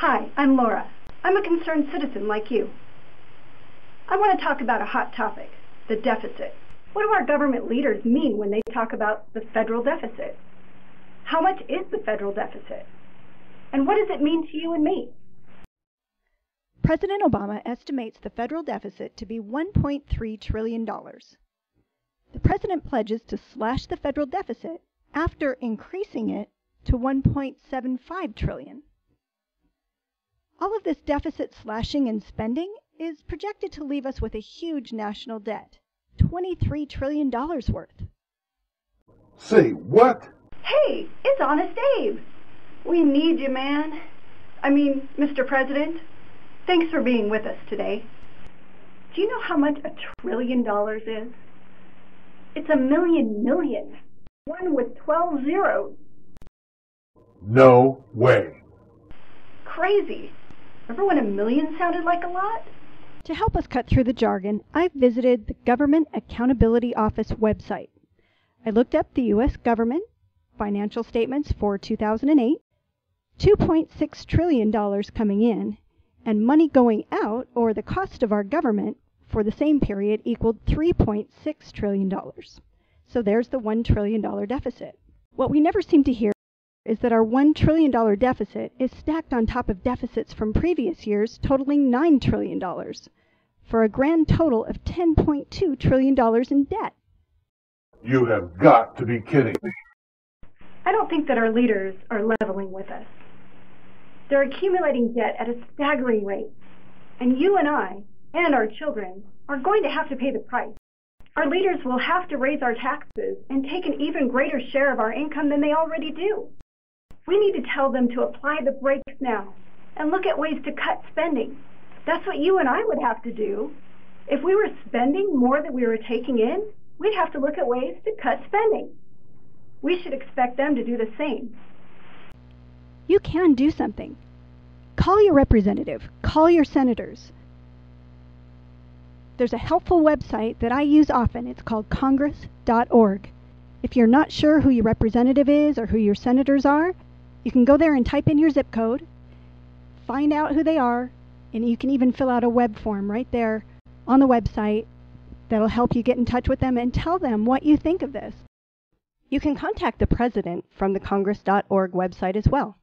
Hi, I'm Laura. I'm a concerned citizen like you. I want to talk about a hot topic, the deficit. What do our government leaders mean when they talk about the federal deficit? How much is the federal deficit? And what does it mean to you and me? President Obama estimates the federal deficit to be $1.3 trillion. The president pledges to slash the federal deficit after increasing it to $1.75 trillion. All of this deficit slashing and spending is projected to leave us with a huge national debt, $23 trillion worth. Say what? Hey, it's Honest Abe. We need you, man. Mr. President, thanks for being with us today. Do you know how much $1 trillion is? It's a million, one with 12 zeros. No way. Crazy. Remember when a million sounded like a lot? To help us cut through the jargon, I've visited the Government Accountability Office website. I looked up the U.S. government financial statements for 2008, $2.6 trillion coming in, and money going out, or the cost of our government, for the same period equaled $3.6 trillion. So there's the $1 trillion deficit. What we never seem to hear is that our $1 trillion deficit is stacked on top of deficits from previous years totaling $9 trillion, for a grand total of $10.2 trillion in debt. You have got to be kidding me. I don't think that our leaders are leveling with us. They're accumulating debt at a staggering rate, and you and I, and our children, are going to have to pay the price. Our leaders will have to raise our taxes and take an even greater share of our income than they already do. We need to tell them to apply the brakes now and look at ways to cut spending. That's what you and I would have to do. If we were spending more than we were taking in, we'd have to look at ways to cut spending. We should expect them to do the same. You can do something. Call your representative. Call your senators. There's a helpful website that I use often. It's called congress.org. If you're not sure who your representative is or who your senators are, you can go there and type in your zip code, find out who they are, and you can even fill out a web form right there on the website that'll help you get in touch with them and tell them what you think of this. You can contact the president from the congress.org website as well.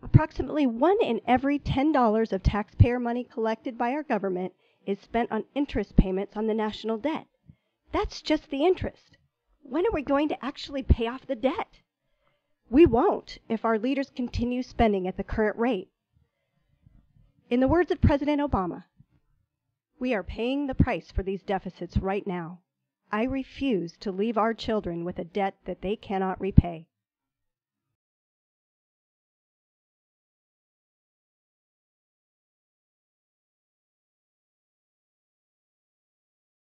Approximately 1 in every $10 of taxpayer money collected by our government is spent on interest payments on the national debt. That's just the interest. When are we going to actually pay off the debt? We won't if our leaders continue spending at the current rate. In the words of President Obama, we are paying the price for these deficits right now. I refuse to leave our children with a debt that they cannot repay.